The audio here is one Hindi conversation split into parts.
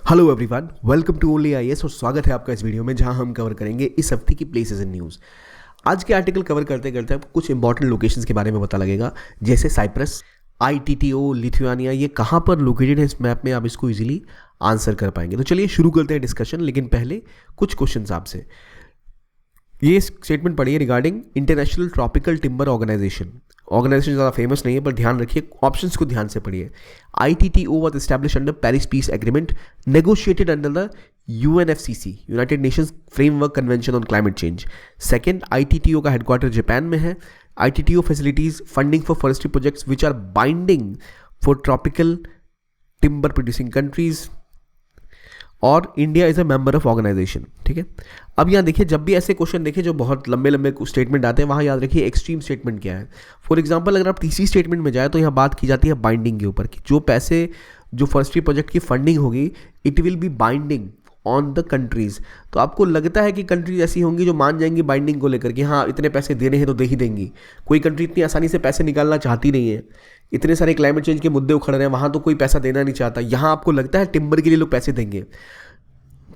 Hello everyone, welcome to only IAS और स्वागत है आपका इस वीडियो में जहां हम कवर करेंगे इस हफ्ते की प्लेसेस इन न्यूज़। आज के आर्टिकल कवर करते करते आपको कुछ इंपॉर्टेंट लोकेशंस के बारे में पता लगेगा, जैसे साइप्रस, आईटीटीओ, लिथुआनिया, ये कहाँ पर लोकेटेड है इस मैप में, आप इसको इजीली आंसर कर पाएंगे। तो चलिए शुरू करते हैं डिस्कशन, लेकिन पहले कुछ क्वेश्चंस आपसे। ये स्टेटमेंट पढ़िए regarding international tropical timber organization. Organization ज़्यादा फेमस नहीं है, पर ध्यान रखिए, ऑप्शंस को ध्यान से पढ़िए। ITTO was established under Paris Peace Agreement, negotiated under the UNFCC, United Nations Framework Convention on Climate Change. Second, ITTO का हेडक्वार्टर जापान में है. ITTO facilities funding for forestry projects which are binding for tropical timber producing countries. और India is a member of organization. ठीक है, अब यहाँ देखिए, जब भी ऐसे क्वेश्चन देखें जो बहुत लंबे लंबे स्टेटमेंट आते हैं, वहाँ याद रखिए एक्सट्रीम स्टेटमेंट क्या है। फॉर एग्जांपल, अगर आप तीसरी स्टेटमेंट में जाए तो यहाँ बात की जाती है बाइंडिंग के ऊपर, कि जो पैसे जो फॉरेस्ट्री प्रोजेक्ट की फंडिंग होगी, it will be binding on the countries. तो आपको लगता है कि कंट्रीज ऐसी होंगी जो मान जाएंगी बाइंडिंग को लेकर कि हाँ इतने पैसे देने हैं तो दे ही देंगी। कोई कंट्री इतनी आसानी से पैसे निकालना चाहती नहीं है। इतने सारे क्लाइमेट चेंज के मुद्दे उखड़ रहे हैं, वहाँ तो कोई पैसा देना नहीं चाहता। यहाँ आपको लगता है टिम्बर के लिए लोग पैसे देंगे,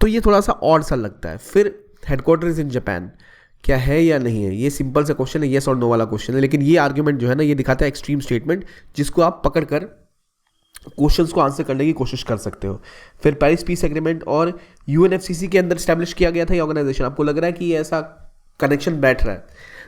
तो ये थोड़ा सा ऑड सा लगता है। फिर हेडक्वार्टर्स इन जापान, क्या है या नहीं है, ये सिंपल सा क्वेश्चन है, येस और नो वाला क्वेश्चन है। लेकिन ये आर्ग्यूमेंट जो है ना, ये दिखाता है एक्सट्रीम स्टेटमेंट, जिसको आप पकड़कर क्वेश्चंस को आंसर करने की कोशिश कर सकते हो। फिर पेरिस पीस एग्रीमेंट और यूएनएफसीसी के अंदर स्टैब्लिश किया गया था ये ऑर्गेनाइजेशन। आपको लग रहा है कि ये ऐसा कनेक्शन बैठ रहा है,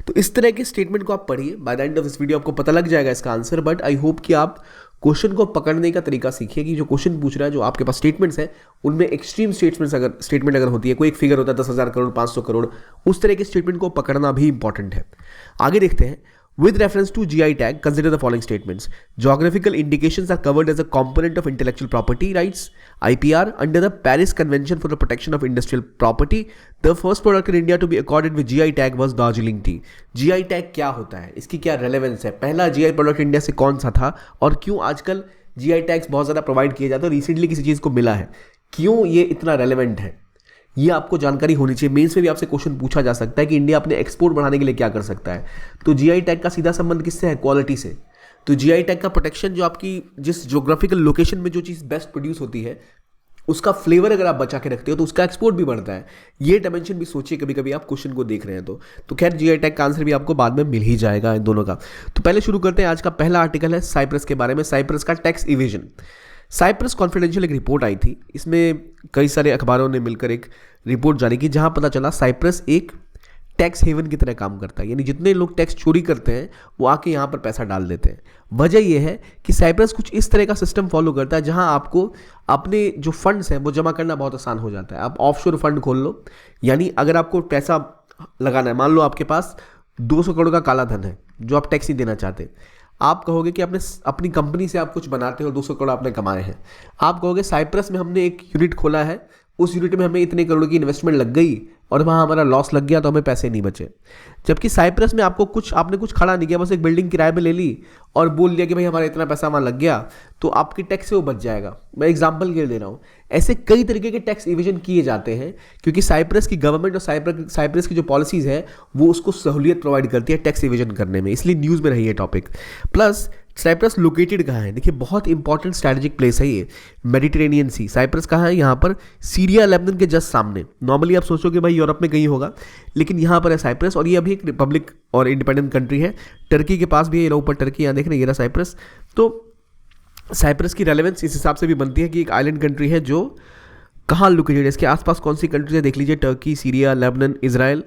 तो इस तरह के स्टेटमेंट को आप पढ़िए। By the end of this video आपको पता लग जाएगा इसका आंसर, बट आई होप कि आप क्वेश्चन को पकड़ने का तरीका सीखिए, कि जो क्वेश्चन पूछ रहा है, जो आपके पास स्टेटमेंट्स है, उनमें एक्सट्रीम स्टेटमेंट अगर होती है, कोई एक फिगर होता है 10,000 करोड़, 500 करोड़, उस तरह के स्टेटमेंट को पकड़ना भी इंपॉर्टेंट है। आगे देखते हैं। With reference to GI tag, consider the following statements. Geographical indications are covered as a component of intellectual property rights, IPR, under the Paris Convention for the Protection of Industrial Property. The first product in India to be accorded with GI tag was Darjeeling tea. GI tag क्या होता है, इसकी क्या रेलेवेंस है, पहला GI प्रोडक्ट इंडिया से कौन सा था, और क्यों आजकल GI टैग्स बहुत ज़्यादा प्रोवाइड किए जाते हैं, रिसेंटली किसी चीज़ को मिला है, क्यों ये इतना रेलेवेंट है, ये आपको जानकारी होनी चाहिए। मेंस में भी आपसे क्वेश्चन पूछा जा सकता है कि इंडिया अपने एक्सपोर्ट बढ़ाने के लिए क्या कर सकता है। तो जीआई टैग का सीधा संबंध किससे है, क्वालिटी से। तो जीआई टैग का प्रोटेक्शन, जो आपकी जिस ज्योग्राफिकल लोकेशन में जो चीज़ बेस्ट प्रोड्यूस होती है, उसका फ्लेवर अगर आप बचा के रखते हो तो उसका एक्सपोर्ट भी बढ़ता है। ये डायमेंशन भी सोचिए कभी कभी आप क्वेश्चन को देख रहे हैं तो खैर जीआई टैग का आंसर भी आपको बाद में मिल ही जाएगा इन दोनों का। तो पहले शुरू करते हैं। आज का पहला आर्टिकल है साइप्रस के बारे में, साइप्रस का टैक्स इवेजन। साइप्रस कॉन्फिडेंशियल एक रिपोर्ट आई थी, इसमें कई सारे अखबारों ने मिलकर एक रिपोर्ट जारी की, जहां पता चला साइप्रस एक टैक्स हेवन की तरह काम करता है। यानी जितने लोग टैक्स चोरी करते हैं वो आके यहाँ पर पैसा डाल देते हैं। वजह यह है कि साइप्रस कुछ इस तरह का सिस्टम फॉलो करता है जहां आपको अपने जो फंड्स हैं वो जमा करना बहुत आसान हो जाता है। आप ऑफशोर फंड खोल लो, यानी अगर आपको पैसा लगाना है, मान लो आपके पास 200 करोड़ का काला धन है जो आप टैक्स नहीं देना चाहते। आप कहोगे कि आपने अपनी कंपनी से आप कुछ बनाते हो, 200 करोड़ आपने कमाए हैं, आप कहोगे साइप्रस में हमने एक यूनिट खोला है, उस यूनिट में हमें इतने करोड़ की इन्वेस्टमेंट लग गई और वहाँ हमारा लॉस लग गया तो हमें पैसे नहीं बचे। जबकि साइप्रस में आपने कुछ खड़ा नहीं किया, बस एक बिल्डिंग किराए पे ले ली और बोल दिया कि भाई हमारा इतना पैसा वहाँ लग गया, तो आपकी टैक्स से वो बच जाएगा। मैं एग्जांपल के लिए दे रहा हूँ। ऐसे कई तरीके के टैक्स इवेजन किए जाते हैं, क्योंकि साइप्रस की गवर्नमेंट और साइप्रस की जो पॉलिसीज़ है वो उसको सहूलियत प्रोवाइड करती है टैक्स इवेजन करने में, इसलिए न्यूज़ में रही है टॉपिक। प्लस साइप्रस लोकेटेड कहाँ है, देखिए बहुत इंपॉर्टेंट स्ट्रैटेजिक प्लेस है ये, मेडिटेरेनियन सी। साइप्रस कहाँ है, यहाँ पर सीरिया लेबनान के जस्ट सामने। नॉर्मली आप सोचोगे भाई यूरोप में कहीं होगा, लेकिन यहाँ पर है साइप्रस, और ये अभी एक रिपब्लिक और इंडिपेंडेंट कंट्री है। टर्की के पास भी है, ये ऊपर टर्की, यहाँ देख रहे हैं, ये रहा साइप्रस। तो साइप्रस की रेलेवेंस इस हिसाब से भी बनती है कि एक आइलैंड कंट्री है जो कहाँ लोकेटेड है, इसके आसपास कौन सी कंट्रीज है देख लीजिए, Turkey, Syria, Lebanon, Israel,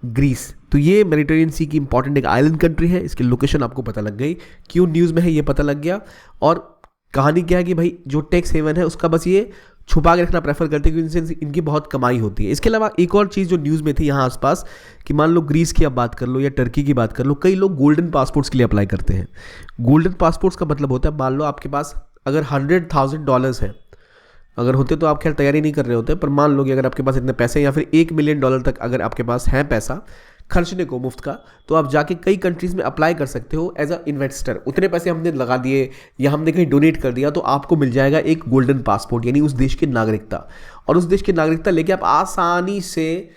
Greece. तो ये मेडिटेरेनियन सी की इंपॉर्टेंट एक आइलैंड कंट्री है। इसकी लोकेशन आपको पता लग गई, क्यों न्यूज़ में है ये पता लग गया। और कहानी क्या है कि भाई जो टैक्स हेवन है उसका बस ये छुपा के रखना प्रेफर करते हैं, क्योंकि इनसे इनकी बहुत कमाई होती है। इसके अलावा एक और चीज़ जो न्यूज़ में थी यहाँ आसपास, कि मान लो ग्रीस की आप बात कर लो या टर्की की बात कर लो, कई लोग गोल्डन पासपोर्ट्स के लिए अप्लाई करते हैं। गोल्डन पासपोर्ट्स का मतलब होता है, मान लो आपके पास अगर $100,000 है, अगर होते तो आप खैर तैयारी नहीं कर रहे होते, पर मान लो कि अगर आपके पास इतने पैसे या फिर $1 मिलियन तक अगर आपके पास है पैसा खर्चने को मुफ्त का, तो आप जाके कई कंट्रीज़ में अप्लाई कर सकते हो एज अ इन्वेस्टर। उतने पैसे हमने लगा दिए या हमने कहीं डोनेट कर दिया तो आपको मिल जाएगा एक गोल्डन पासपोर्ट, यानी उस देश की नागरिकता। और उस देश की नागरिकता लेके आप आसानी से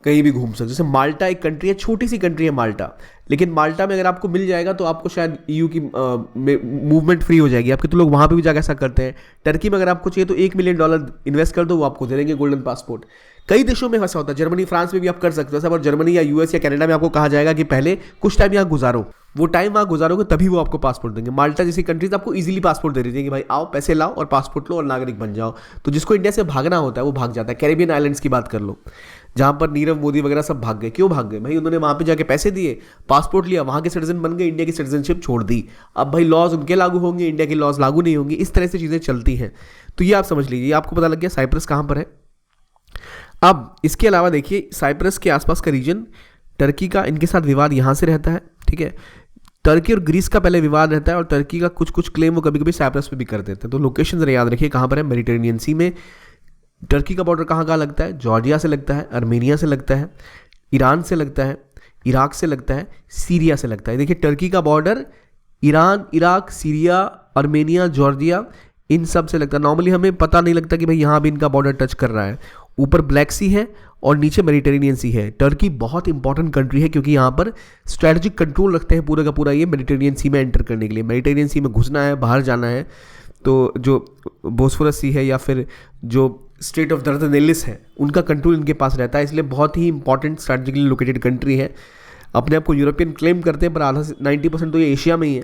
कहीं भी घूम सकते हो। जैसे माल्टा एक कंट्री है, छोटी सी कंट्री है माल्टा, लेकिन माल्टा में अगर आपको मिल जाएगा तो आपको शायद ईयू की मूवमेंट फ्री हो जाएगी आपकी, तो लोग वहाँ पे भी जाकर ऐसा करते हैं। टर्की में अगर आपको चाहिए तो $1 मिलियन इन्वेस्ट कर दो, वो आपको दे देंगे गोल्डन पासपोर्ट। कई देशों में ऐसा होता है, जर्मनी फ्रांस में भी आप कर सकते हो सब, और जर्मनी या यूएस या कनाडा में आपको कहा जाएगा कि पहले कुछ टाइम यहाँ गुजारो, वो टाइम वहाँ गुजारोगे तभी वो आपको पासपोर्ट देंगे। माल्टा जैसी कंट्रीज आपको इजीली पासपोर्ट दे रही है कि भाई आओ पैसे लाओ और पासपोर्ट लो और नागरिक बन जाओ। तो जिसको इंडिया से भागना होता है वो भाग जाता है। कैरेबियन आइलैंड्स की बात कर लो, जहाँ पर नीरव मोदी वगैरह सब भाग गए। क्यों भाग गए भाई? उन्होंने वहाँ पे जाके पैसे दिए, पासपोर्ट लिया, वहाँ के सिटीजन बन गए, इंडिया की सिटीजनशिप छोड़ दी। अब भाई लॉज उनके लागू होंगे, इंडिया के लॉज लागू नहीं होंगे। इस तरह से चीज़ें चलती हैं। तो ये आप समझ लीजिए, आपको पता लग गया साइप्रस कहाँ पर है। अब इसके अलावा देखिए साइप्रस के आसपास का रीजन, टर्की का इनके साथ विवाद यहाँ से रहता है, ठीक है। टर्की और ग्रीस का पहले विवाद रहता है, और टर्की का कुछ कुछ क्लेम वो कभी कभी साइप्रस पे भी कर देते हैं। तो लोकेशन जरा याद रखिए कहाँ पर है, मेडिटेरेनियन सी में। टर्की का बॉर्डर कहाँ लगता है? जॉर्जिया से लगता है, अर्मेनिया से लगता है, ईरान से लगता है, इराक से लगता है, सीरिया से लगता है। देखिए टर्की का border Iran, Iraq, Syria, Armenia, Georgia, इन सब से लगता है। नॉर्मली हमें पता नहीं लगता कि भाई यहाँ भी इनका बॉर्डर टच कर रहा है। ऊपर ब्लैक सी है और नीचे मेडिटेरेनियन सी है। टर्की बहुत इंपॉर्टेंट कंट्री है क्योंकि यहाँ पर स्ट्रैटेजिक कंट्रोल रखते हैं पूरा का पूरा ये मेडिटेरेनियन सी में एंटर करने के लिए। मेडिटेरेनियन सी में घुसना है, बाहर जाना है, तो जो बोस्फोरस सी है या फिर जो स्ट्रेट ऑफ दर्दनेलिस है उनका कंट्रोल इनके पास रहता है। इसलिए बहुत ही इंपॉर्टेंट स्ट्रैटेजिकली लोकेटेड कंट्री है। अपने आप को यूरोपियन क्लेम करते हैं पर आधा 90% तो ये एशिया में ही है।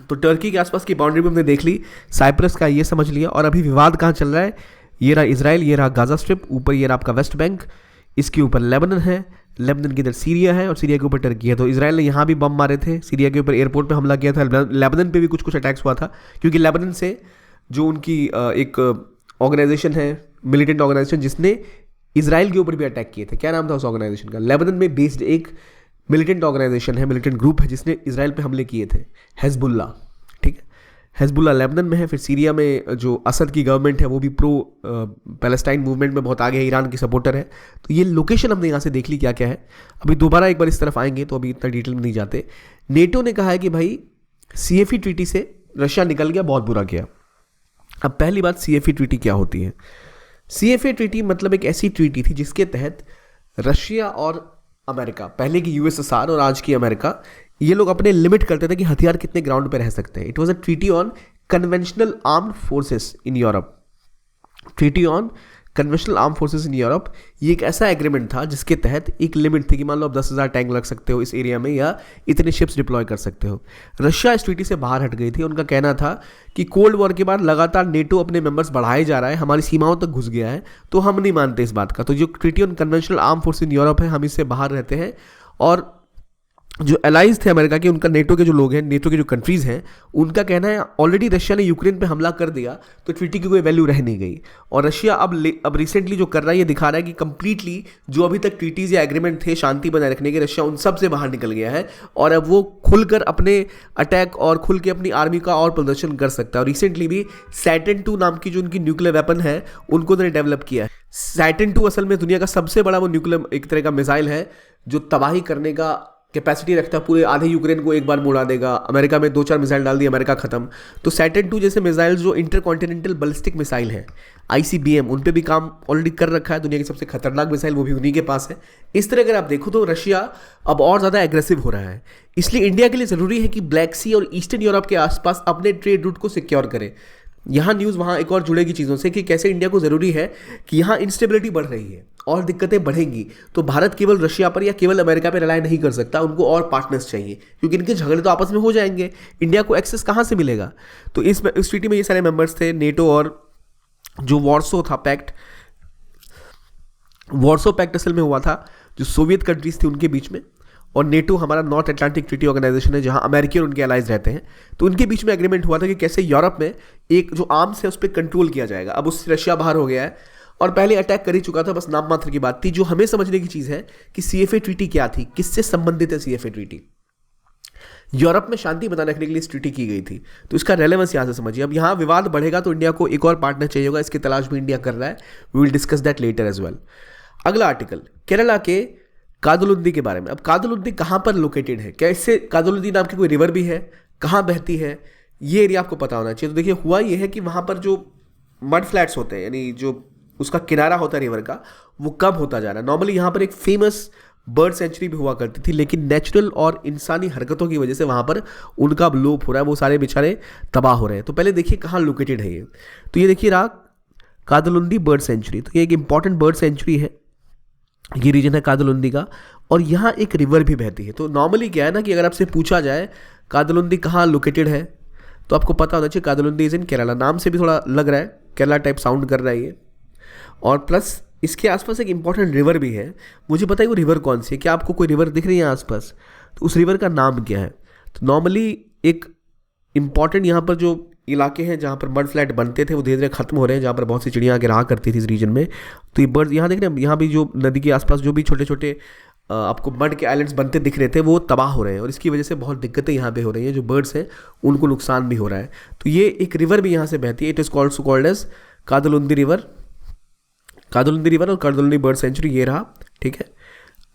तो टर्की के आसपास की बाउंड्री भी हमने देख ली, साइप्रस का ये समझ लिया। और अभी विवाद कहाँ चल रहा है? ये रहा इजराइल, ये रहा गाजा स्ट्रिप, ऊपर ये रहा आपका वेस्ट बैंक, इसके ऊपर लेबनन है, लेबनन के इधर सीरिया है और सीरिया के ऊपर टर्की है। तो इजराइल ने यहाँ भी बम मारे थे, सीरिया के ऊपर एयरपोर्ट पे हमला किया था, लेबनन पे भी कुछ कुछ अटैक्स हुआ था क्योंकि लेबनन से जो उनकी एक ऑर्गेनाइजेशन है, मिलिटेंट ऑर्गेनाइजेशन, जिसने इजराइल के ऊपर भी अटैक किए थे। क्या नाम था उस ऑर्गेनाइजेशन का? लेबनन में बेस्ड एक मिलिटेंट ऑर्गेनाइजेशन है, मिलिटेंट ग्रुप है जिसने इजराइल पे हमले किए थे, हेजबुल्ला, ठीक है। हेजबुल्ला लेबनन में है। फिर सीरिया में जो असद की गवर्नमेंट है वो भी प्रो पैलेस्टाइन मूवमेंट में बहुत आगे है, ईरान की सपोर्टर है। तो ये लोकेशन हमने यहाँ से देख ली क्या क्या है। अभी दोबारा एक बार इस तरफ आएंगे तो अभी इतना डिटेल में नहीं जाते। नेटो ने कहा है कि भाई CFE ट्रीटी से रशिया निकल गया, बहुत बुरा किया। अब पहली बात, CFE ट्रीटी क्या होती है? CFE ट्रीटी मतलब एक ऐसी ट्रीटी थी जिसके तहत रशिया और अमेरिका, पहले की USSR और आज की अमेरिका, ये लोग अपने लिमिट करते थे कि हथियार कितने ग्राउंड पे रह सकते हैं। It was a treaty on conventional armed forces in Europe. Treaty on conventional arm forces in Europe, ये एक ऐसा एग्रीमेंट था जिसके तहत एक लिमिट थी कि मान लो आप 10,000 टैंक रख सकते हो इस एरिया में या इतने शिप्स डिप्लॉय कर सकते हो। रशिया इस ट्रीटी से बाहर हट गई थी। उनका कहना था कि कोल्ड वॉर के बाद लगातार नेटो अपने मेंबर्स बढ़ाए जा रहा है, हमारी सीमाओं तक घुस गया है, तो हम नहीं मानते इस बात का। तो जो treaty on conventional arm force in Europe है, हम इससे बाहर रहते हैं। और जो एलाइज थे अमेरिका के, उनका नेटो के जो लोग हैं, नेटो के जो कंट्रीज़ हैं, उनका कहना है ऑलरेडी रशिया ने यूक्रेन पे हमला कर दिया तो ट्रीटी की कोई वैल्यू रह नहीं गई। और रशिया अब रिसेंटली जो कर रहा है ये दिखा रहा है कि कंप्लीटली जो अभी तक ट्रीटीज़ या एग्रीमेंट थे शांति बनाए रखने के, रशिया उन सब से बाहर निकल गया है और अब वो खुलकर अपने अटैक और खुल के अपनी आर्मी का और प्रदर्शन कर सकता है। और रिसेंटली भी सैटर्न 2 नाम की जो उनकी न्यूक्लियर वेपन है उनको उन्होंने डेवलप किया है। सैटर्न 2 असल में दुनिया का सबसे बड़ा वो न्यूक्लियर एक तरह का मिसाइल है जो तबाही करने का कैपेसिटी रखता है, पूरे आधे यूक्रेन को एक बार उड़ा देगा। अमेरिका में 2-4 मिसाइल डाल दी, अमेरिका खत्म। तो सैटर्न 2 जैसे मिसाइल जो इंटरकॉन्टिनेंटल बैलिस्टिक मिसाइल है, ICBM, उन पे भी काम ऑलरेडी कर रखा है। दुनिया की सबसे खतरनाक मिसाइल वो भी उन्हीं के पास है। इस तरह अगर आप देखो तो रशिया अब और ज़्यादा एग्रेसिव हो रहा है। इसलिए इंडिया के लिए ज़रूरी है कि ब्लैक सी और ईस्टर्न यूरोप के आसपास अपने ट्रेड रूट को सिक्योर करे। यहाँ न्यूज़ वहाँ एक और जुड़ेगी चीज़ों से कि कैसे इंडिया को ज़रूरी है कि यहाँ इंस्टेबिलिटी बढ़ रही है और दिक्कतें बढ़ेंगी तो भारत केवल रशिया पर या केवल अमेरिका पर रिलाय नहीं कर सकता, उनको और पार्टनर्स चाहिए क्योंकि इनके झगड़े तो आपस में हो जाएंगे। इंडिया को एक्सेस कहाँ से मिलेगा? तो इस ट्रीटी में ये सारे मेंबर्स थे, नेटो और जो वॉर्सो था पैक्ट। वॉर्सो पैक्ट असल में हुआ था जो सोवियत कंट्रीज थी उनके बीच में, और नेटो हमारा नॉर्थ अटलांटिक ट्रीटी ऑर्गेनाइजेशन है जहां अमेरिकी और उनके अलाइज रहते हैं। तो उनके बीच में एग्रीमेंट हुआ था कि कैसे यूरोप में एक जो आर्म्स है उस पर कंट्रोल किया जाएगा। अब उससे रशिया बाहर हो गया है और पहले अटैक कर ही चुका था, बस नाम मात्र की बात थी। जो हमें समझने की चीज़ है कि CFA ट्रीटी क्या थी, किससे संबंधित है CFA ट्रीटी। यूरोप में शांति बनाए रखने के लिए इस ट्रीटी की गई थी, तो इसका रेलेवेंस यहाँ से समझिए। अब यहाँ विवाद बढ़ेगा तो इंडिया को एक और पार्टनर चाहिए होगा, इसकी तलाश भी इंडिया कर रहा है। We will discuss that later as well. अगला आर्टिकल केरला के कादलुद्दी के बारे में। अब कादलुद्दी कहाँ पर लोकेटेड है, क्या इससे कादलुद्दी नाम की कोई रिवर भी है, कहाँ बहती है, ये एरिया आपको पता होना चाहिए। तो देखिए हुआ ये है कि वहाँ पर जो मड फ्लैट्स होते हैं, यानी जो उसका किनारा होता है रिवर का, वो कम होता जा रहा है। नॉर्मली यहाँ पर एक फेमस बर्ड सेंचुरी भी हुआ करती थी, लेकिन नेचुरल और इंसानी हरकतों की वजह से वहाँ पर उनका अब लोप हो रहा है, वो सारे बेचारे तबाह हो रहे हैं। तो पहले देखिए कहाँ लोकेटेड है ये। तो ये देखिए रहा कादलुंदी बर्ड सेंचुरी। तो ये एक इंपॉर्टेंट बर्ड सेंचुरी है, ये रीजन है कादलुंदी का, और यहाँ एक रिवर भी बहती है। तो नॉर्मली क्या है ना कि अगर आपसे पूछा जाए कादलुंदी कहाँ लोकेटेड है, तो आपको पता होना चाहिए कादलुंदी इज इन केरला। नाम से भी थोड़ा लग रहा है, केरला टाइप साउंड कर रहा है ये। और प्लस इसके आसपास एक इंपॉर्टेंट रिवर भी है। मुझे पता है वो रिवर कौन सी है, क्या आपको कोई रिवर दिख रही है आसपास? तो उस रिवर का नाम क्या है? तो नॉर्मली एक इंपॉर्टेंट यहाँ पर जो इलाके हैं जहाँ पर मड फ्लैट बनते थे वो धीरे धीरे खत्म हो रहे हैं, जहाँ पर बहुत सी चिड़ियाँ आके रहा करती थी इस रीजन में। तो ये बर्ड यहाँ देख रहे हैं, यहाँ भी जो नदी के आसपास जो भी छोटे छोटे आपको मड के आइलैंड्स बनते दिख रहे थे वो तबाह हो रहे हैं, और इसकी वजह से बहुत दिक्कतें यहाँ पे हो रही हैं। जो बर्ड्स हैं उनको नुकसान भी हो रहा है। तो ये एक रिवर भी यहाँ से बहती है, it is called as Kadalundi river. Kadalundi river और कादलुंदी बर्ड सेंचुरी ये रहा, ठीक है।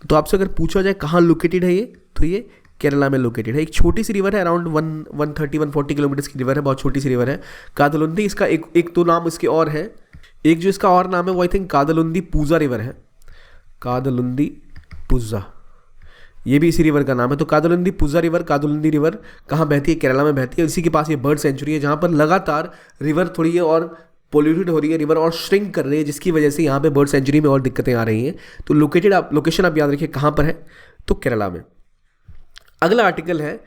तो आपसे अगर पूछा जाए कहाँ लोकेटेड है ये, तो ये केरला में लोकेटेड है। एक छोटी सी रिवर है, अराउंड 130-140 किलोमीटर्स की रिवर है, बहुत छोटी सी रिवर है कादलुंदी। इसका एक तो नाम इसके और है, एक जो इसका और नाम है वो आई थिंक कादलुंदी पूजा रिवर है, कादलुंदी पूजा, ये भी इसी रिवर का नाम है। तो कादलुंदी पूजा रिवर, कादलुंदी रिवर कहाँ बहती है? केरला में बहती है। इसी के पास ये बर्ड सेंचुरी है, जहाँ पर लगातार रिवर थोड़ी है और पोल्यूटेड हो रही है, रिवर और श्रिंक कर रही है, जिसकी वजह से यहाँ पे बर्ड सेंचुरी में और दिक्कतें आ रही हैं। तो लोकेशन आप याद रखिए कहाँ पर है, तो केरला में। अगला आर्टिकल है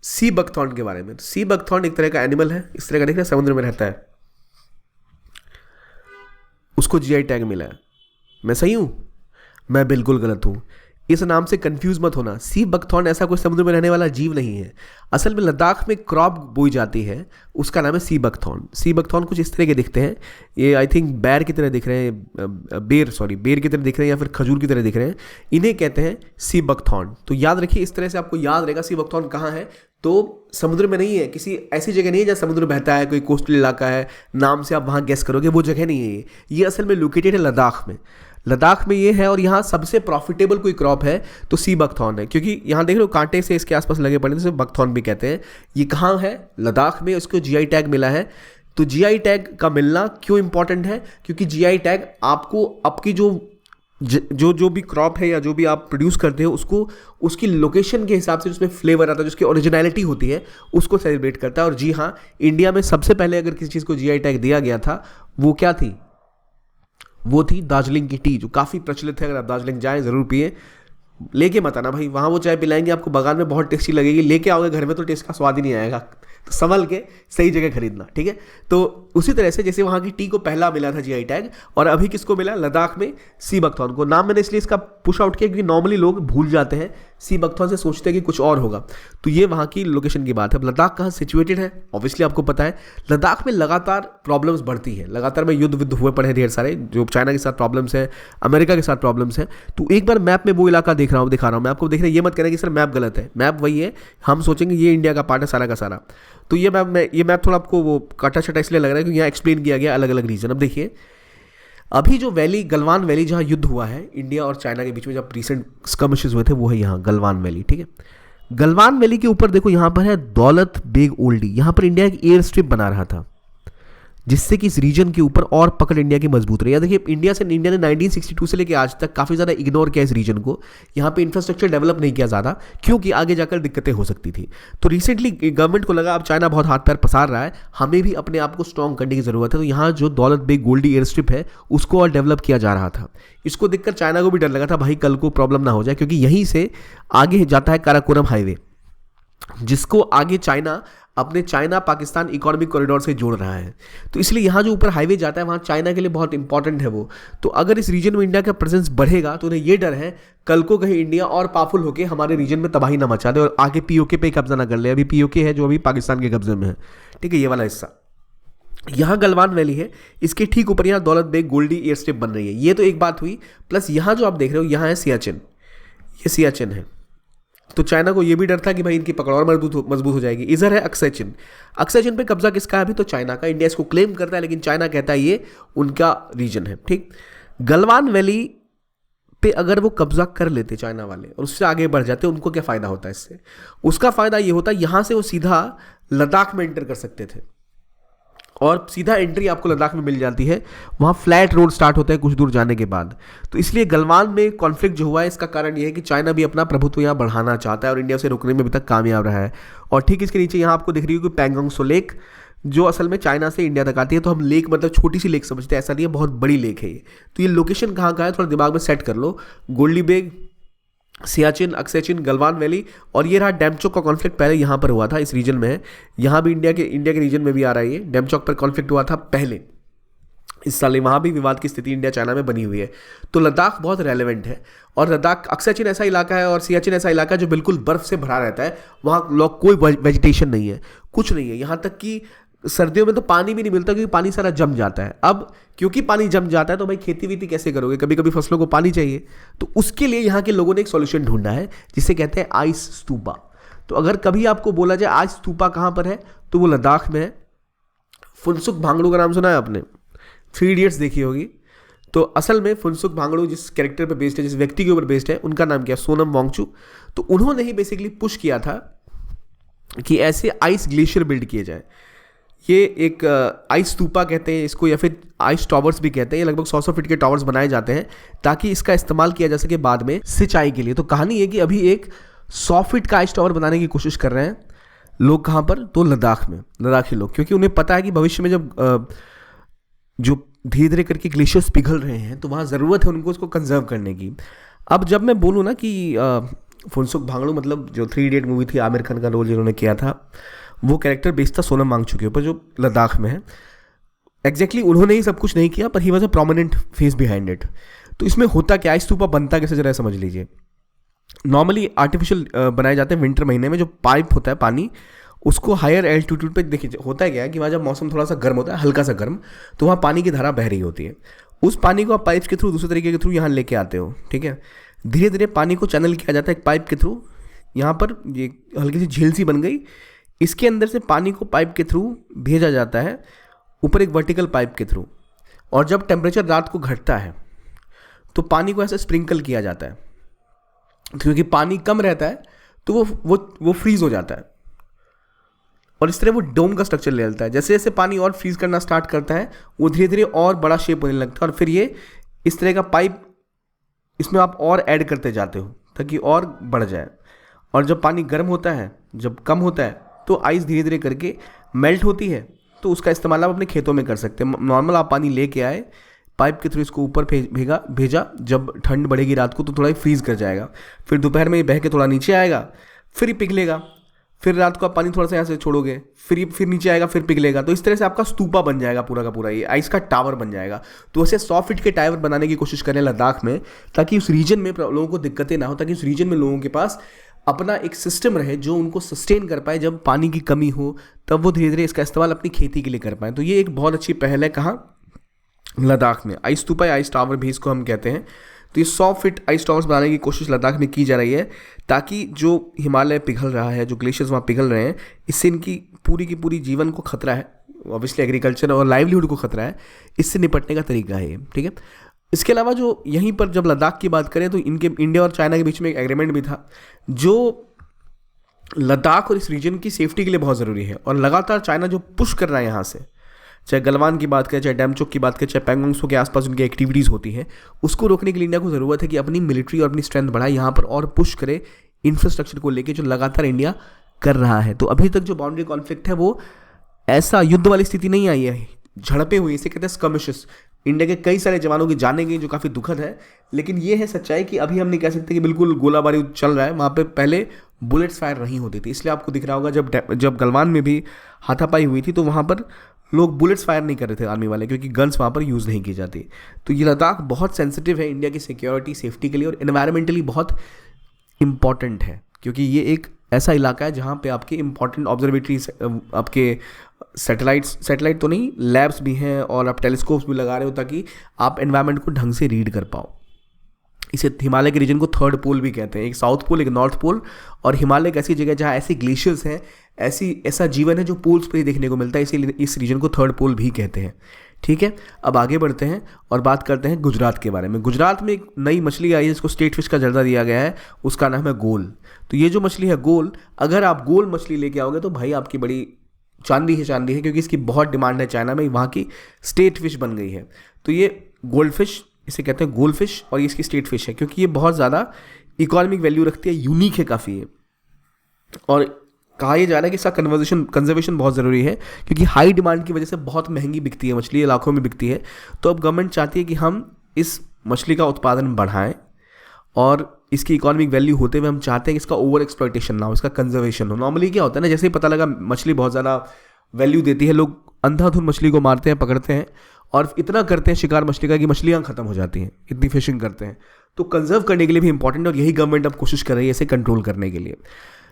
सी बकथॉर्न के बारे में। सी बकथॉर्न एक तरह का एनिमल है, इस तरह का, देख रहे हैं, समुद्र में रहता है, उसको जीआई टैग मिला है। मैं सही हूँ? मैं बिल्कुल गलत हूँ। इस नाम से कंफ्यूज मत होना। सी बकथॉर्न ऐसा कोई समुद्र में रहने वाला जीव नहीं है। असल में लद्दाख में क्रॉप बोई जाती है, उसका नाम है सी बकथॉर्न। सी बकथॉर्न कुछ इस तरह के दिखते हैं, ये आई थिंक बैर की तरह दिख रहे हैं, बेर की तरह दिख रहे हैं, या फिर खजूर की तरह दिख रहे हैं, इन्हें कहते हैं सी बकथॉर्न। तो याद रखिए, इस तरह से आपको याद रहेगा सी बकथॉर्न कहाँ है। तो समुद्र में नहीं है, किसी ऐसी जगह नहीं है जहाँ समुद्र बहता है, कोई कोस्टल इलाका है, नाम से आप वहाँ गेस करोगे, वो जगह नहीं है ये असल में लोकेटेड है लद्दाख में। लद्दाख में ये है, और यहाँ सबसे प्रॉफिटेबल कोई क्रॉप है तो सी बकथॉर्न है, क्योंकि यहाँ देख लो कांटे से इसके आसपास लगे पड़े, जिसे बकथॉर्न भी कहते हैं। ये कहाँ है? लद्दाख में। उसको जीआई टैग मिला है। तो जीआई टैग का मिलना क्यों इंपॉर्टेंट है? क्योंकि जीआई टैग आपको आपकी जो भी क्रॉप है या जो भी आप प्रोड्यूस करते हो उसको उसकी लोकेशन के हिसाब से उसमें फ्लेवर आता है, जिसकी ओरिजिनलिटी होती है, उसको सेलिब्रेट करता है। और जी हाँ, इंडिया में सबसे पहले अगर किसी चीज़ को जीआई टैग दिया गया था, वो क्या थी? वो थी दार्जिलिंग की टी, जो काफ़ी प्रचलित है। अगर आप दार्जिलिंग जाएं ज़रूर पिए, लेके मत आना भाई, वहाँ वो चाय पिलाएंगे आपको, बगान में बहुत टेस्टी लगेगी, लेके आओगे घर में तो टेस्ट का स्वाद ही नहीं आएगा। तो संभल के सही जगह खरीदना, ठीक है। तो उसी तरह से जैसे वहाँ की टी को पहला मिला था जीआई टैग, और अभी किसको मिला? लद्दाख में सी बकथॉर्न को। नाम मैंने इसलिए इसका पुश आउट किया क्योंकि नॉर्मली लोग भूल जाते हैं, सी बकथॉर्न से सोचते हैं कि कुछ और होगा। तो ये वहाँ की लोकेशन की बात है। अब लद्दाख कहाँ सिचुएटेड है, ऑब्वियसली आपको पता है। लद्दाख में लगातार प्रॉब्लम्स बढ़ती हैं, लगातार में युद्ध हुए पड़े हैं ढेर सारे, जो चाइना के साथ प्रॉब्लम्स है, अमेरिका के साथ प्रॉब्लम्स है। तो एक बार मैप में वो इलाका दिखा रहा हूँ मैं आपको, देख रहे हैं, ये मत कहना कि सर मैप गलत है, मैप वही है, हम सोचेंगे ये इंडिया का पार्ट है सारा का सारा। तो ये मैप थोड़ा आपको वो काटा छटा इसलिए लग रहा है क्योंकि यहाँ एक्सप्लेन किया गया अलग अलग रीजन। अब देखिए, अभी जो वैली, गलवान वैली, जहाँ युद्ध हुआ है इंडिया और चाइना के बीच में, जब रिसेंट स्कर्मिशेस हुए थे, वो है यहाँ गलवान वैली, ठीक है। गलवान वैली के ऊपर देखो, यहाँ पर है दौलत बेग ओल्डी। यहाँ पर इंडिया एक एयर स्ट्रिप बना रहा था, जिससे कि इस रीजन के ऊपर और पकड़ इंडिया की मजबूत रही। देखिए, इंडिया ने 1962 से लेकर आज तक काफ़ी ज़्यादा इग्नोर किया इस रीजन को। यहाँ पे इंफ्रास्ट्रक्चर डेवलप नहीं किया ज़्यादा, क्योंकि आगे जाकर दिक्कतें हो सकती थी। तो रिसेंटली गवर्नमेंट को लगा अब चाइना बहुत हाथ पैर पसार रहा है, हमें भी अपने आप को स्ट्रॉन्ग करने की ज़रूरत है। तो यहाँ जो दौलत बेग गोल्डी एयर स्ट्रिप है, उसको और डेवलप किया जा रहा था। इसको देखकर चाइना को भी डर लगा था, भाई कल को प्रॉब्लम ना हो जाए, क्योंकि यहीं से आगे जाता है काराकोरम हाईवे, जिसको आगे चाइना अपने चाइना पाकिस्तान इकोनॉमिक कॉरिडोर से जोड़ रहा है। तो इसलिए यहाँ जो ऊपर हाईवे जाता है, वहाँ चाइना के लिए बहुत इंपॉर्टेंट है वो। तो अगर इस रीजन में इंडिया का प्रेजेंस बढ़ेगा, तो उन्हें ये डर है कल को कहीं इंडिया और पावरफुल होकर हमारे रीजन में तबाही ना मचा दे और आगे पीओके पे कब्जा ना कर ले। अभी पीओके है जो अभी पाकिस्तान के कब्जे में है, ठीक है, ये वाला हिस्सा। यहाँ गलवान वैली है, इसके ठीक ऊपर यहाँ दौलत बेग गोल्डी एयर स्ट्रिप बन रही है। ये तो एक बात हुई, प्लस यहाँ जो आप देख रहे हो, यहाँ है सियाचिन, ये सियाचिन है। तो चाइना को ये भी डर था कि भाई इनकी पकड़ और मजबूत हो जाएगी। इधर है अक्सय चिन। अक्सय चिन पे कब्जा किसका है? अभी तो चाइना का। इंडिया इसको क्लेम करता है, लेकिन चाइना कहता है ये उनका रीजन है, ठीक। गलवान वैली पे अगर वो कब्जा कर लेते चाइना वाले और उससे आगे बढ़ जाते, उनको क्या फ़ायदा होता है इससे? उसका फ़ायदा ये होता है, यहाँ से वो सीधा लद्दाख में एंटर कर सकते थे, और सीधा एंट्री आपको लद्दाख में मिल जाती है। वहाँ फ्लैट रोड स्टार्ट होता है कुछ दूर जाने के बाद। तो इसलिए गलवान में कॉन्फ्लिक्ट जो हुआ है, इसका कारण ये है कि चाइना भी अपना प्रभुत्व यहाँ बढ़ाना चाहता है और इंडिया उसे रोकने में अभी तक कामयाब रहा है। और ठीक इसके नीचे यहाँ आपको दिख रही होगी पैंगोंग सो लेक, जो असल में चाइना से इंडिया तक आती है। तो हम लेक मतलब छोटी सी लेक समझते हैं, ऐसा नहीं है, बहुत बड़ी लेक है ये। तो ये लोकेशन कहाँ का है थोड़ा दिमाग में सेट कर लो। गोल्डी बेग, सियाचिन, अक्सेचिन, गलवान वैली, और ये रहा डैमचौक का कॉन्फ्लिक्ट पहले यहाँ पर हुआ था, इस रीजन में है। यहाँ भी इंडिया के रीजन में भी आ रहा है ये। डैमचौक पर कॉन्फ्लिक्ट हुआ था पहले इस साल, वहाँ भी विवाद की स्थिति इंडिया चाइना में बनी हुई है। तो लद्दाख बहुत रेलेवेंट है। और लद्दाख, अक्सेचिन ऐसा इलाका है और सियाचिन ऐसा इलाका है जो बिल्कुल बर्फ से भरा रहता है। वहाँ लोग कोई वेजिटेशन नहीं है, कुछ नहीं है। यहाँ तक कि सर्दियों में तो पानी भी नहीं मिलता क्योंकि पानी सारा जम जाता है। अब क्योंकि पानी जम जाता है तो भाई खेती वेती कैसे करोगे, कभी कभी फसलों को पानी चाहिए। तो उसके लिए यहाँ के लोगों ने एक सॉल्यूशन ढूंढा है जिसे कहते हैं आइस स्तूपा। तो अगर कभी आपको बोला जाए आइस स्तूपा कहाँ पर है, तो वो लद्दाख में है। फुनसुक भांगड़ू का नाम सुना है आपने, 3 इडियट्स देखी होगी। तो असल में फुनसुक भांगड़ू जिस कैरेक्टर पर बेस्ड है, जिस व्यक्ति के ऊपर बेस्ड है, उनका नाम क्या है, सोनम वांगचू। तो उन्होंने ही बेसिकली पुश किया था कि ऐसे आइस ग्लेशियर बिल्ड किए जाए। ये एक आइस स्तूपा कहते हैं इसको, या फिर आइस टावर्स भी कहते हैं। ये लगभग 100 फीट के टावर्स बनाए जाते हैं ताकि इसका इस्तेमाल किया जा सके बाद में सिंचाई के लिए। तो कहानी है कि अभी एक 100 फीट का आइस टावर बनाने की कोशिश कर रहे हैं लोग। कहाँ पर, तो लद्दाख में, लद्दाखी लोग, क्योंकि उन्हें पता है कि भविष्य में जब जो धीरे धीरे करके ग्लेशियर्स पिघल रहे हैं तो वहाँ ज़रूरत है उनको उसको कंजर्व करने की। अब जब मैं बोलूँ ना कि फुनसुक भांगड़ू मतलब जो 3 इडियट मूवी थी, आमिर खान का रोल जिन्होंने किया था, वो कैरेक्टर बेस्ड था सोनम वांगचू के ऊपर जो लद्दाख में है। एग्जैक्टली उन्होंने ही सब कुछ नहीं किया, पर he was a prominent face behind it. तो इसमें होता क्या, आइस स्तूपा बनता कैसे जरा समझ लीजिए। नॉर्मली आर्टिफिशियल बनाए जाते हैं विंटर महीने में। जो पाइप होता है पानी, उसको हायर एल्टीट्यूड पे देखिए होता है क्या है कि वहाँ जब मौसम थोड़ा सा गर्म होता है, हल्का सा गर्म, तो वहाँ पानी की धारा बह रही होती है। उस पानी को आप पाइप के थ्रू, दूसरे तरीके के थ्रू यहाँ लेके आते हो, ठीक है। धीरे धीरे पानी को चैनल किया जाता है एक पाइप के थ्रू। यहाँ पर ये हल्की सी झील सी बन गई, इसके अंदर से पानी को पाइप के थ्रू भेजा जाता है ऊपर एक वर्टिकल पाइप के थ्रू। और जब टेम्परेचर रात को घटता है तो पानी को ऐसे स्प्रिंकल किया जाता है, क्योंकि पानी कम रहता है तो वो फ्रीज हो जाता है और इस तरह वो डोम का स्ट्रक्चर ले लेता है। जैसे जैसे पानी और फ्रीज करना स्टार्ट करता है वो धीरे धीरे और बड़ा शेप होने लगता है और फिर ये इस तरह का पाइप इसमें आप और ऐड करते जाते हो ताकि और बढ़ जाए। और जब पानी गर्म होता है, जब कम होता है, तो आइस धीरे धीरे करके मेल्ट होती है। तो उसका इस्तेमाल आप अपने खेतों में कर सकते हैं। नॉर्मल आप पानी लेके आए, पाइप के थ्रू इसको ऊपर भेजा, जब ठंड बढ़ेगी रात को तो थोड़ा ही फ्रीज कर जाएगा। फिर दोपहर में ये बह के थोड़ा नीचे आएगा, फिर ही पिघलेगा। फिर रात को आप पानी थोड़ा सा यहाँ से छोड़ोगे, फिर नीचे आएगा, फिर पिघलेगा। तो इस तरह से आपका स्तूपा बन जाएगा पूरा का पूरा, ये आइस का टावर बन जाएगा। तो ऐसे 100 फीट के टावर बनाने की कोशिश करें लद्दाख में, ताकि उस रीजन में लोगों को दिक्कतें ना हो, ताकि उस रीजन में लोगों के पास अपना एक सिस्टम रहे जो उनको सस्टेन कर पाए। जब पानी की कमी हो तब वो धीरे धीरे इसका इस्तेमाल अपनी खेती के लिए कर पाए। तो ये एक बहुत अच्छी पहल है। कहाँ, लद्दाख में। आइस स्तूपा या आइस टावर भी इसको हम कहते हैं। तो ये 100 फीट आइस टावर्स बनाने की कोशिश लद्दाख में की जा रही है, ताकि जो हिमालय पिघल रहा है, जो ग्लेशियर्स वहाँ पिघल रहे हैं, इससे इनकी पूरी की पूरी जीवन को खतरा है, ऑब्वियसली एग्रीकल्चर और लाइवलीहुड को खतरा है, इससे निपटने का तरीका है ये, ठीक है। इसके अलावा जो यहीं पर जब लद्दाख की बात करें तो इनके इंडिया और चाइना के बीच में एक एग्रीमेंट भी था जो लद्दाख और इस रीजन की सेफ्टी के लिए बहुत ज़रूरी है। और लगातार चाइना जो पुश कर रहा है यहाँ से, चाहे गलवान की बात करें, चाहे डैमचौक की बात करें, चाहे पैंगोंग सो के आसपास उनकी एक्टिविटीज़ होती हैं, उसको रोकने के लिए इंडिया को ज़रूरत है कि अपनी मिलिट्री और अपनी स्ट्रेंथ बढ़ाए यहाँ पर और पुश करे इंफ्रास्ट्रक्चर को लेके, जो लगातार इंडिया कर रहा है। तो अभी तक जो बाउंड्री कॉन्फ्लिक्ट है वो ऐसा युद्ध वाली स्थिति नहीं आई है, झड़पें हुई, इसे कहते हैं स्कमिशेस। इंडिया के कई सारे जवानों की जाने गई जो काफ़ी दुखद है, लेकिन ये है सच्चाई कि अभी हम नहीं कह सकते कि बिल्कुल गोलाबारी चल रहा है। वहाँ पे पहले बुलेट्स फायर नहीं होती थी, इसलिए आपको दिख रहा होगा जब गलवान में भी हाथापाई हुई थी तो वहाँ पर लोग बुलेट्स फायर नहीं कर रहे थे आर्मी वाले, क्योंकि गन्स वहाँ पर यूज़ नहीं की जाती। तो ये लद्दाख बहुत सेंसिटिव है इंडिया की सिक्योरिटी सेफ्टी के लिए और एनवायरमेंटली बहुत इंपॉर्टेंट है, क्योंकि ये एक ऐसा इलाका है जहाँ पे आपके इंपॉर्टेंट ऑब्जर्वेटरीज, आपके सैटेलाइट तो नहीं, लैब्स भी हैं और आप टेलीस्कोप्स भी लगा रहे हो ताकि आप एनवायरनमेंट को ढंग से रीड कर पाओ। इसे हिमालय के रीजन को 3rd पोल भी कहते हैं, एक साउथ पोल, एक नॉर्थ पोल। और हिमालय एक ऐसी जगह जहाँ ऐसी ग्लेशियर्स हैं, ऐसा जीवन है जो पोल्स पर ही देखने को मिलता है, इसीलिए इस रीजन को 3rd पोल भी कहते हैं, ठीक है। अब आगे बढ़ते हैं और बात करते हैं गुजरात के बारे में। गुजरात में एक नई मछली आई है जिसको स्टेट फिश का दर्जा दिया गया है, उसका नाम है गोल। तो ये जो मछली है गोल, अगर आप गोल मछली लेके आओगे तो भाई आपकी बड़ी चांदी है क्योंकि इसकी बहुत डिमांड है चाइना में, वहाँ की स्टेट फिश बन गई है। तो ये गोल्ड फिश, इसे कहते हैं गोल्ड फिश, और ये इसकी स्टेट फिश है क्योंकि ये बहुत ज़्यादा इकोनॉमिक वैल्यू रखती है, यूनिक है काफ़ी ये। और कहा यह जा रहा है कि इसका कंजर्वेशन बहुत ज़रूरी है क्योंकि हाई डिमांड की वजह से बहुत महंगी बिकती है मछली, लाखों में बिकती है। तो अब गवर्नमेंट चाहती है कि हम इस मछली का उत्पादन बढ़ाएं और इसकी इकोनॉमिक वैल्यू होते हुए हम चाहते हैं कि इसका ओवर एक्सप्लॉयटेशन ना हो, इसका कंजर्वेशन हो। नॉर्मली क्या होता है ना, जैसे ही पता लगा मछली बहुत ज़्यादा वैल्यू देती है, लोग अंधाधुंध मछली को मारते हैं, पकड़ते हैं और इतना करते हैं शिकार मछली का कि मछलियाँ खत्म हो जाती हैं, इतनी फिशिंग करते हैं। तो कंजर्व करने के लिए भी इंपॉर्टेंट है और यही गवर्नमेंट अब कोशिश कर रही है इसे कंट्रोल करने के लिए।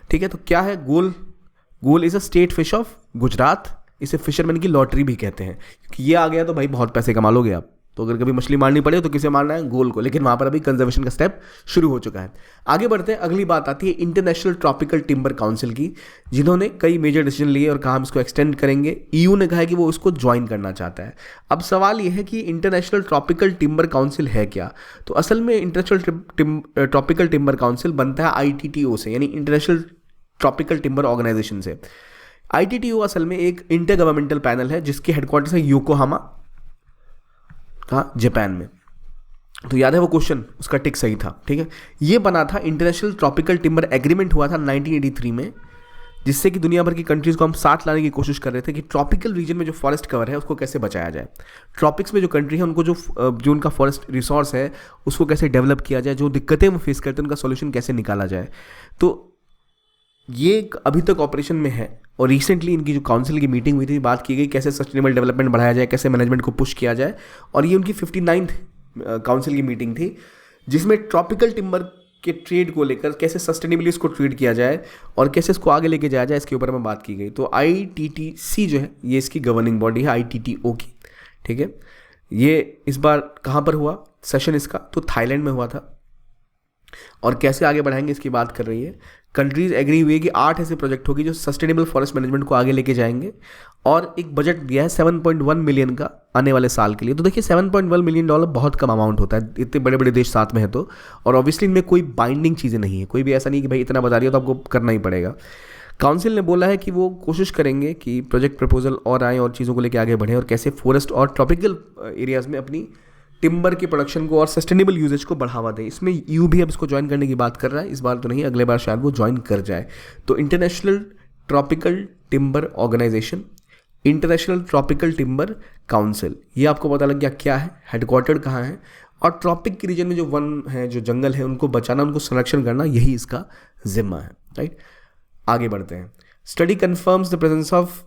ठीक है, तो क्या है goal is a state fish of Gujarat. इसे फिशरमैन की लॉटरी भी कहते हैं क्योंकि ये आ गया तो भाई बहुत पैसे कमा लोगे आप। तो अगर कभी मछली मारनी पड़े तो किसे मारना है, गोल को। लेकिन वहाँ पर अभी कंजर्वेशन का स्टेप शुरू हो चुका है। आगे बढ़ते हैं, अगली बात आती है इंटरनेशनल ट्रॉपिकल टिम्बर काउंसिल की, जिन्होंने कई मेजर डिसीजन लिए और कहा हम इसको एक्सटेंड करेंगे। ईयू ने कहा है कि वो उसको ज्वाइन करना चाहता है। अब सवाल ये है कि इंटरनेशनल ट्रॉपिकल टिम्बर काउंसिल है क्या। तो असल में इंटरनेशनल ट्रॉपिकल टिम्बर काउंसिल बनता है ITTO से, यानी इंटरनेशनल ट्रॉपिकल टिम्बर ऑर्गेनाइजेशन से। ITTO असल में एक इंटर गवर्नमेंटल पैनल है जिसके हेडक्वार्टर्स है योकोहामा, हाँ, जापान में। तो याद है वो क्वेश्चन, उसका टिक सही था। ठीक है, ये बना था, इंटरनेशनल ट्रॉपिकल टिम्बर एग्रीमेंट हुआ था 1983 में, जिससे कि दुनिया भर की कंट्रीज को हम साथ लाने की कोशिश कर रहे थे कि ट्रॉपिकल रीजन में जो फॉरेस्ट कवर है उसको कैसे बचाया जाए। ट्रॉपिक्स में जो कंट्री है उनको जो उनका फॉरेस्ट रिसोर्स है उसको कैसे डेवलप किया जाए, जो दिक्कतें वो फेस करते हैं उनका सोल्यूशन कैसे निकाला जाए। तो ये अभी तक ऑपरेशन में है और रिसेंटली इनकी जो काउंसिल की मीटिंग हुई थी, बात की गई कैसे सस्टेनेबल डेवलपमेंट बढ़ाया जाए, कैसे मैनेजमेंट को पुश किया जाए। और ये उनकी 59th काउंसिल की मीटिंग थी जिसमें ट्रॉपिकल टिम्बर के ट्रेड को लेकर कैसे सस्टेनेबली इसको ट्रेड किया जाए और कैसे इसको आगे लेके जाया जाए, इसके ऊपर में बात की गई। तो ITTC जो है ये इसकी गवर्निंग बॉडी है ITTO की। ठीक है, ये इस बार कहाँ पर हुआ सेशन इसका, तो थाईलैंड में हुआ था। और कैसे आगे बढ़ाएंगे इसकी बात कर रही है। कंट्रीज एग्री हुई कि 8 ऐसे प्रोजेक्ट होगी जो सस्टेनेबल फॉरेस्ट मैनेजमेंट को आगे लेके जाएंगे और एक बजट दिया है 7.1 मिलियन का आने वाले साल के लिए। तो देखिए $7.1 मिलियन बहुत कम अमाउंट होता है, इतने बड़े बड़े देश साथ में है तो। और ऑब्वियसली इनमें कोई बाइंडिंग चीज़ें नहीं है, कोई भी ऐसा नहीं कि भाई इतना बता रही हो तो आपको करना ही पड़ेगा। काउंसिल ने बोला है कि वो कोशिश करेंगे कि प्रोजेक्ट प्रपोजल और आए और चीज़ों को लेकर आगे बढ़े और कैसे फॉरेस्ट और ट्रॉपिकल एरियाज़ में अपनी टिम्बर के प्रोडक्शन को और सस्टेनेबल यूजेज को बढ़ावा दें। इसमें ईयू भी अब इसको ज्वाइन करने की बात कर रहा है, इस बार तो नहीं, अगले बार शायद वो ज्वाइन कर जाए। तो international tropical timber organization, international tropical timber council, ये आपको पता लग गया क्या है, हेडक्वार्टर्ड कहाँ है। और ट्रॉपिक के रीजन में जो वन है, जो जंगल है, उनको बचाना, उनको संरक्षण करना, यही इसका जिम्मा है। राइट, आगे बढ़ते हैं। Study confirms the presence of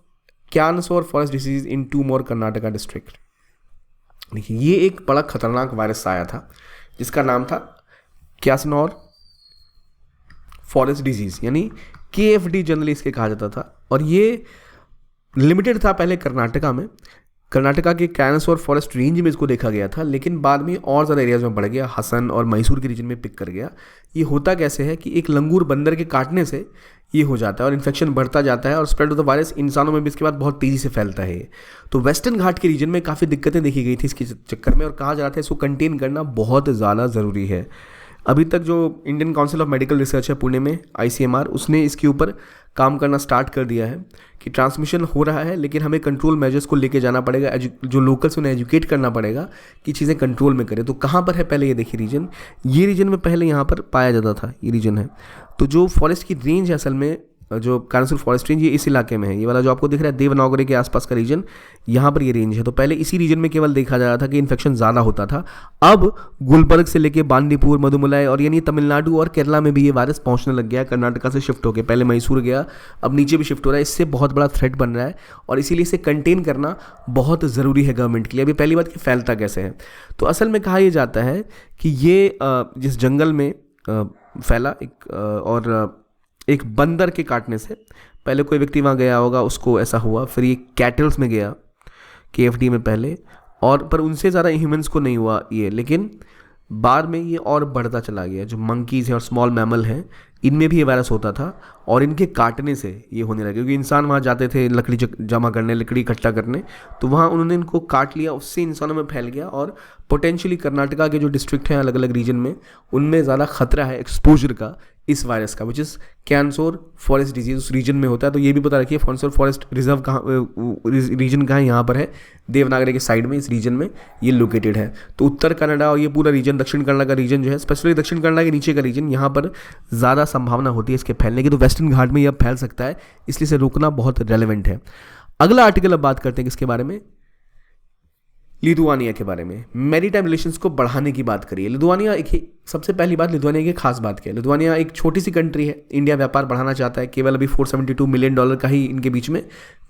Kyasanur forest disease in 2 more Karnataka district. देखिए, ये एक बड़ा खतरनाक वायरस आया था जिसका नाम था क्यासनोर फॉरेस्ट डिजीज़, यानी KFD जनरली इसके कहा जाता था। और ये लिमिटेड था पहले कर्नाटका में, कर्नाटका के कैनसोर फॉरेस्ट रेंज में इसको देखा गया था, लेकिन बाद में और ज़्यादा एरियाज में बढ़ गया, हसन और मैसूर के रीजन में पिक कर गया। ये होता कैसे है कि एक लंगूर बंदर के काटने से ये हो जाता है और इन्फेक्शन बढ़ता जाता है और स्प्रेड ऑफ द वायरस इंसानों में भी इसके बाद बहुत तेज़ी से फैलता है। तो वेस्टर्न घाट के रीजन में काफ़ी दिक्कतें देखी गई थी इसके चक्कर में और कहा जा रहा था इसको कंटेन करना बहुत ज़्यादा ज़रूरी है। अभी तक जो Indian council of medical research है पुणे में, ICMR, उसने इसके ऊपर काम करना स्टार्ट कर दिया है कि ट्रांसमिशन हो रहा है लेकिन हमें कंट्रोल मेजर्स को लेके जाना पड़ेगा, जो लोकल्स उन्हें एजुकेट करना पड़ेगा कि चीज़ें कंट्रोल में करें। तो कहाँ पर है पहले ये देखिए रीजन, ये रीजन में पहले यहाँ पर पाया जाता था, ये रीजन है। तो जो फॉरेस्ट की रेंज है असल में, जो कैनसर फॉरेस्ट रेंज, ये इस इलाके में है। ये वाला जो आपको दिख रहा है देवनागरी के आसपास का रीजन, यहाँ पर ये रेंज है। तो पहले इसी रीजन में केवल देखा जा रहा था कि इन्फेक्शन ज़्यादा होता था। अब गुलबर्ग से लेके बांदीपुर, मधुमलाई और यानी तमिलनाडु और केरला में भी ये वायरस पहुँचने लग गया। कर्नाटका से शिफ्ट होकर पहले मैसूर गया, अब नीचे भी शिफ्ट हो रहा है। इससे बहुत बड़ा थ्रेट बन रहा है और इसीलिए इसे कंटेन करना बहुत ज़रूरी है गवर्नमेंट के लिए। अभी पहली बात कि फैलता कैसे है, तो असल में कहा यह जाता है कि ये जिस जंगल में फैला और एक बंदर के काटने से, पहले कोई व्यक्ति वहाँ गया होगा, उसको ऐसा हुआ, फिर ये कैटल्स में गया KFD में पहले, और पर उनसे ज़्यादा ह्यूमंस को नहीं हुआ ये, लेकिन बाद में ये और बढ़ता चला गया। जो मंकीज़ हैं और स्मॉल मैमल हैं, इनमें भी ये वायरस होता था और इनके काटने से ये होने लगा, क्योंकि इंसान वहाँ जाते थे लकड़ी जमा करने, लकड़ी इकट्ठा करने, तो वहाँ उन्होंने इनको काट लिया, उससे इंसानों में फैल गया और पोटेंशियली कर्नाटका के जो डिस्ट्रिक्ट हैं अलग अलग रीजन में, उनमें ज़्यादा खतरा है एक्सपोजर का इस वायरस का, which is cancer forest disease उस रीजन में होता है। तो ये भी पता रखिए कैंसर फॉरेस्ट रिजर्व कहाँ, रीजन कहाँ है, यहाँ पर है देवनागरी के साइड में, इस रीजन में ये लोकेटेड है। तो उत्तर कनाडा और ये पूरा रीजन, दक्षिण कनाडा का रीजन जो है, स्पेशली दक्षिण कनाडा के नीचे का रीजन, यहाँ पर ज़्यादा संभावना होती है इसके फैलने की। तो वेस्टर्न घाट में यह फैल सकता है, इसलिए इसे रोकना बहुत रेलेवेंट है। अगला आर्टिकल अब बात करते हैं किसके बारे में, लिथुआनिया के बारे में। मैरीटाइम रिलेशंस को बढ़ाने की बात करिए। लिथुआनिया सबसे पहली बात, लिथुआनिया की खास बात क्या है, लिथुआनिया एक छोटी सी कंट्री है, इंडिया व्यापार बढ़ाना चाहता है, केवल अभी $472 मिलियन का ही इनके बीच में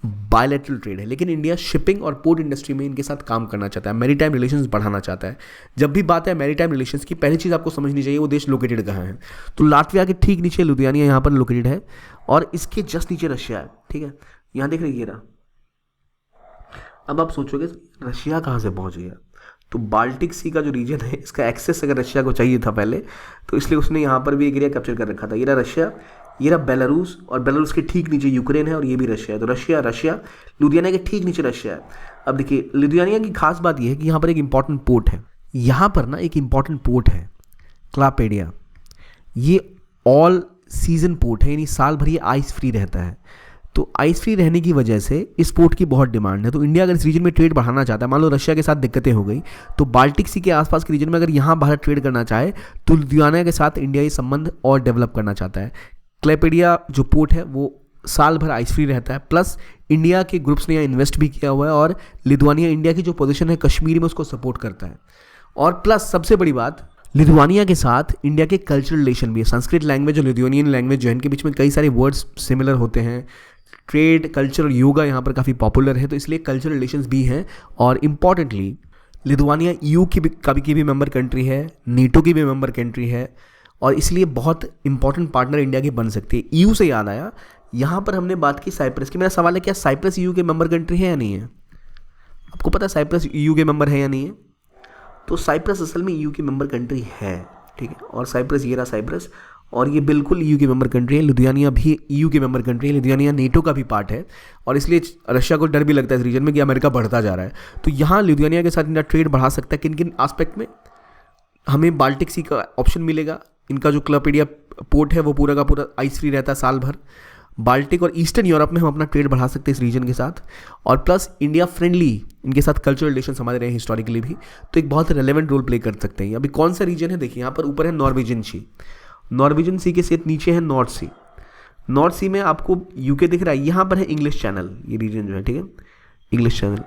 बायलैटरल ट्रेड है, लेकिन इंडिया शिपिंग और पोर्ट इंडस्ट्री में इनके साथ काम करना चाहता है, मैरीटाइम रिलेशंस बढ़ाना चाहता है। जब भी बात है मैरीटाइम रिलेशंस की, पहली चीज़ आपको समझनी चाहिए वो देश लोकेटेड कहाँ है। तो लातविया के ठीक नीचे लिथुआनिया यहाँ पर लोकेटेड है और इसके जस्ट नीचे रशिया है, ठीक है, यहाँ देख रहे रहा। अब आप सोचोगे रशिया कहाँ से पहुँच गया, तो बाल्टिक सी का जो रीजन है इसका एक्सेस अगर रशिया को चाहिए था पहले, तो इसलिए उसने यहाँ पर भी एक एरिया कैप्चर कर रखा था। ये रहा रशिया, ये रहा बेलारूस, और बेलारूस के ठीक नीचे यूक्रेन है और ये भी रशिया है। तो रशिया लिथुआनिया के ठीक नीचे रशिया है। अब देखिए लिथुआनिया की खास बात यह है कि यहाँ पर एक इंपॉर्टेंट पोर्ट है, यहाँ पर ना एक इंपॉर्टेंट पोर्ट है क्लापेडिया। ये ऑल सीजन पोर्ट है, यानी साल भर ये आइस फ्री रहता है। तो आइस फ्री रहने की वजह से इस पोर्ट की बहुत डिमांड है। तो इंडिया अगर इस रीजन में ट्रेड बढ़ाना चाहता है, मान लो रशिया के साथ दिक्कतें हो गई, तो बाल्टिक सी के आसपास के रीजन में अगर यहाँ भारत ट्रेड करना चाहे तो लिथुआनिया के साथ इंडिया ये संबंध और डेवलप करना चाहता है। क्लेपेडिया जो पोर्ट है वो साल भर आइस फ्री रहता है, प्लस इंडिया के ग्रुप्स ने यहाँ इन्वेस्ट भी किया हुआ है और लिथुआनिया इंडिया की जो पोजीशन है कश्मीर में उसको सपोर्ट करता है। और प्लस सबसे बड़ी बात, लिथुआनिया के साथ इंडिया के कल्चरल रिलेशन भी है। संस्कृत लैंग्वेज और लिथुआनियन लैंग्वेज जो है इनके बीच में कई सारे वर्ड्स सिमिलर होते हैं। ट्रेड, कल्चर और योगा यहाँ पर काफ़ी पॉपुलर है, तो इसलिए कल्चरल रिलेशंस भी हैं। और इम्पॉर्टेंटली लिथुआनिया EU की भी मेंबर कंट्री है, नेटो की भी मेंबर कंट्री है, और इसलिए बहुत इंपॉर्टेंट पार्टनर इंडिया की बन सकती है। EU से याद आया, यहाँ पर हमने बात की साइप्रस की। मेरा सवाल है क्या साइप्रस EU के मेंबर कंट्री है या नहीं है? आपको पता है साइप्रस EU के मेंबर है या नहीं है? तो साइप्रस असल में EU की मेंबर कंट्री है, ठीक है। और साइप्रस, ये रहा साइप्रस, और ये बिल्कुल EU की मेंबर कंट्री है। लिथुआनिया भी EU की मेंबर कंट्री है। लिथुआनिया नेटो का भी पार्ट है, और इसलिए रशिया को डर भी लगता है इस रीजन में कि अमेरिका बढ़ता जा रहा है। तो यहाँ लिथुआनिया के साथ इंडिया ट्रेड बढ़ा सकता है। किन किन एस्पेक्ट में? हमें बाल्टिक सी का ऑप्शन मिलेगा। इनका जो क्लापेडिया पोर्ट है वो पूरा का पूरा आइस फ्री रहता है साल भर। बाल्टिक और ईस्टर्न यूरोप में हम अपना ट्रेड बढ़ा सकते हैं इस रीजन के साथ, और प्लस इंडिया फ्रेंडली इनके साथ कल्चरल रिलेशन हमारे रहे हिस्टोरिकली भी, तो एक बहुत रेलेवेंट रोल प्ले कर सकते हैं। अभी कौन सा रीजन है देखिए, यहाँ पर ऊपर है नॉर्वेजियन सी, नॉर्वेजियन सी के साथ नीचे है नॉर्थ सी। नॉर्थ सी में आपको यूके दिख रहा है, यहाँ पर है इंग्लिश चैनल, ये रीजन जो है, ठीक है, इंग्लिश चैनल,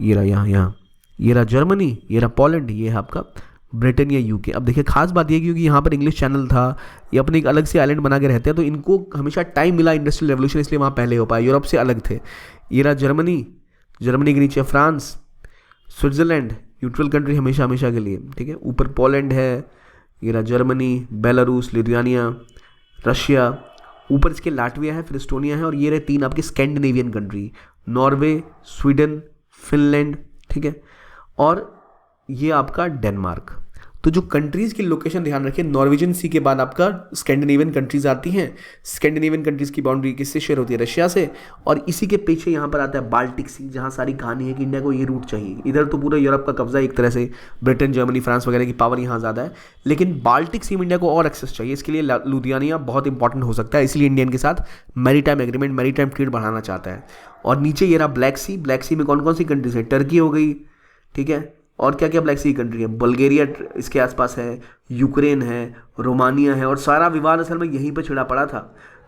ये रहा यहाँ, ये रहा जर्मनी, ये रहा पोलैंड, ये है आपका ब्रिटेन या यूके। अब देखिए खास बात ये क्योंकि यहाँ पर इंग्लिश चैनल था, ये अपने एक अलग से आइलैंड बना के रहते हैं, तो इनको हमेशा टाइम मिला इंडस्ट्रियल रेवोल्यूशन, इसलिए वहाँ पहले हो पाया, यूरोप से अलग थे। ये रहा जर्मनी, जर्मनी के नीचे फ्रांस, स्विट्जरलैंड, न्यूट्रल कंट्री हमेशा हमेशा के लिए, ठीक है। ऊपर पोलैंड है, ये रहा जर्मनी, बेलारूस, लिथुआनिया, रशिया, ऊपर इसके लाटविया है, फिर एस्टोनिया है, और ये रहे 3 आपके Scandinavian country, Norway, Sweden, Finland, ठीक है, और ये आपका डेनमार्क। तो जो कंट्रीज़ की लोकेशन ध्यान रखिए, नॉर्वेजियन सी के बाद आपका स्कैंडिनेवियन कंट्रीज़ आती हैं। स्कैंडिनेवियन कंट्रीज़ की बाउंड्री किससे शेयर होती है? रशिया से। और इसी के पीछे यहाँ पर आता है बाल्टिक सी, जहाँ सारी कहानी है कि इंडिया को ये रूट चाहिए। इधर तो पूरा यूरोप का कब्जा एक तरह से, ब्रिटेन, जर्मनी, फ्रांस वगैरह की पावर यहाँ ज़्यादा है, लेकिन बाल्टिक सी में इंडिया को और एक्सेस चाहिए। इसके लिए लिथुआनिया बहुत इंपॉर्टेंट हो सकता है, इसलिए इंडियन के साथ मैरीटाइम एग्रीमेंट, मैरीटाइम ट्रेड बढ़ाना चाहता है। और नीचे ये रहा ब्लैक सी, ब्लैक सी में कौन कौन सी कंट्रीज है? टर्की हो गई, ठीक है, और क्या क्या ब्लैक सी कंट्री है? बल्गेरिया इसके आसपास है, यूक्रेन है, रोमानिया है, और सारा विवाद असल में यहीं पर छिड़ा पड़ा था।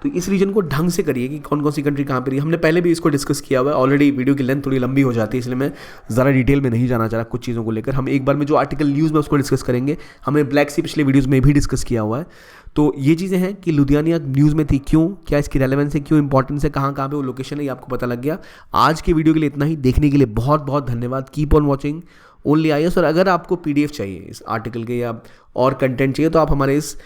तो इस रीजन को ढंग से करिए कि कौन कौन सी कंट्री कहाँ पर है। हमने पहले भी इसको डिस्कस किया हुआ है ऑलरेडी, वीडियो की लेंथ थोड़ी लंबी हो जाती है, इसलिए मैं ज़रा डिटेल में नहीं जाना चाह रहा कुछ चीज़ों को लेकर। हम एक बार में जो आर्टिकल न्यूज़ में उसको डिस्कस करेंगे। हमने ब्लैक सी पिछले वीडियोज़ में भी डिस्कस किया हुआ है। तो ये चीज़ें हैं कि लिथुआनिया न्यूज़ में थी क्यों, क्या इसकी रेलेवेंस है, क्यों इंपॉर्टेंस है, कहाँ कहाँ पे वो लोकेशन है, ये आपको पता लग गया। आज की वीडियो के लिए इतना ही, देखने के लिए बहुत बहुत धन्यवाद। Keep on watching only IAS। और अगर आपको PDF चाहिए इस आर्टिकल के या और कंटेंट चाहिए तो आप हमारे इस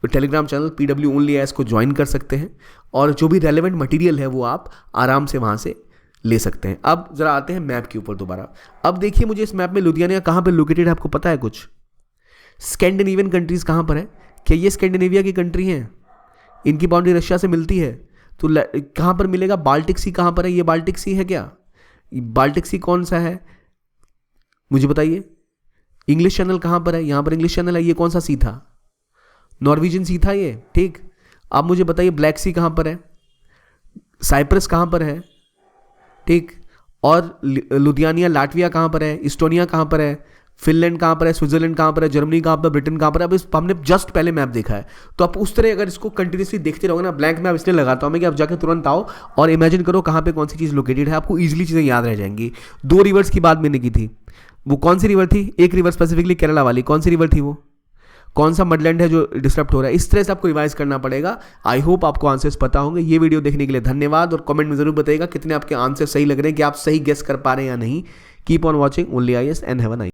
Telegram channel PW only IAS को ज्वाइन कर सकते हैं, और जो भी रेलेवेंट मटेरियल है वो आप आराम से वहाँ से ले सकते हैं। अब ज़रा आते हैं मैप के ऊपर दोबारा। अब देखिए मुझे इस मैप में लिथुआनिया कहाँ पर लोकेटेड है, आपको पता है कुछ? स्कैंडिनेवियन कंट्रीज़ कहाँ पर है? क्या ये स्कैंडिनेविया की कंट्री हैं? इनकी बाउंड्री रशिया से मिलती है, तो कहाँ पर मिलेगा? बाल्टिक सी कहाँ पर है? ये बाल्टिक सी है क्या? बाल्टिक सी कौन सा है मुझे बताइए। इंग्लिश चैनल कहाँ पर है? यहाँ पर इंग्लिश चैनल है। ये कौन सा सी था? नॉर्वेजियन सी था ये, ठीक। आप मुझे बताइए ब्लैक सी कहाँ पर है? साइप्रस कहाँ पर है? ठीक। और लुधियानिया लाटविया कहाँ पर है? इस्टोनिया कहाँ पर है? फिनलैंड कहाँ पर है? स्विट्जरलैंड कहाँ पर है? जर्मनी कहाँ पर? ब्रिटेन कहाँ पर है? अब इस हमने जस्ट पहले मैप देखा है, तो आप उस तरह अगर इसको कंटिन्यूसली देखते रहोगे ना, ब्लैंक मैप इसलिए लगाता हूँ मैं कि आप जाकर तुरंत आओ और इमेजिन करो कहाँ पे कौन सी चीज़ लोकेटेड है, आपको ईजिली चीज़ें याद रह जाएंगी। 2 रिवर्स की बात मैंने की थी, वो कौन सी रिवर थी? एक रिवर स्पेसिफिकली केरला वाली, कौन सी रिवर थी वो? कौन सा मडलैंड है जो डिस्टर्ब हो रहा है? इस तरह से आपको रिवाइज करना पड़ेगा। आई होप आपको आंसर्स पता होंगे। ये वीडियो देखने के लिए धन्यवाद, और कमेंट में जरूर बताइएगा कितने आपके आंसर सही लग रहे हैं, कि आप सही गेस कर पा रहे हैं या नहीं। Keep on watching only IAS and have a nice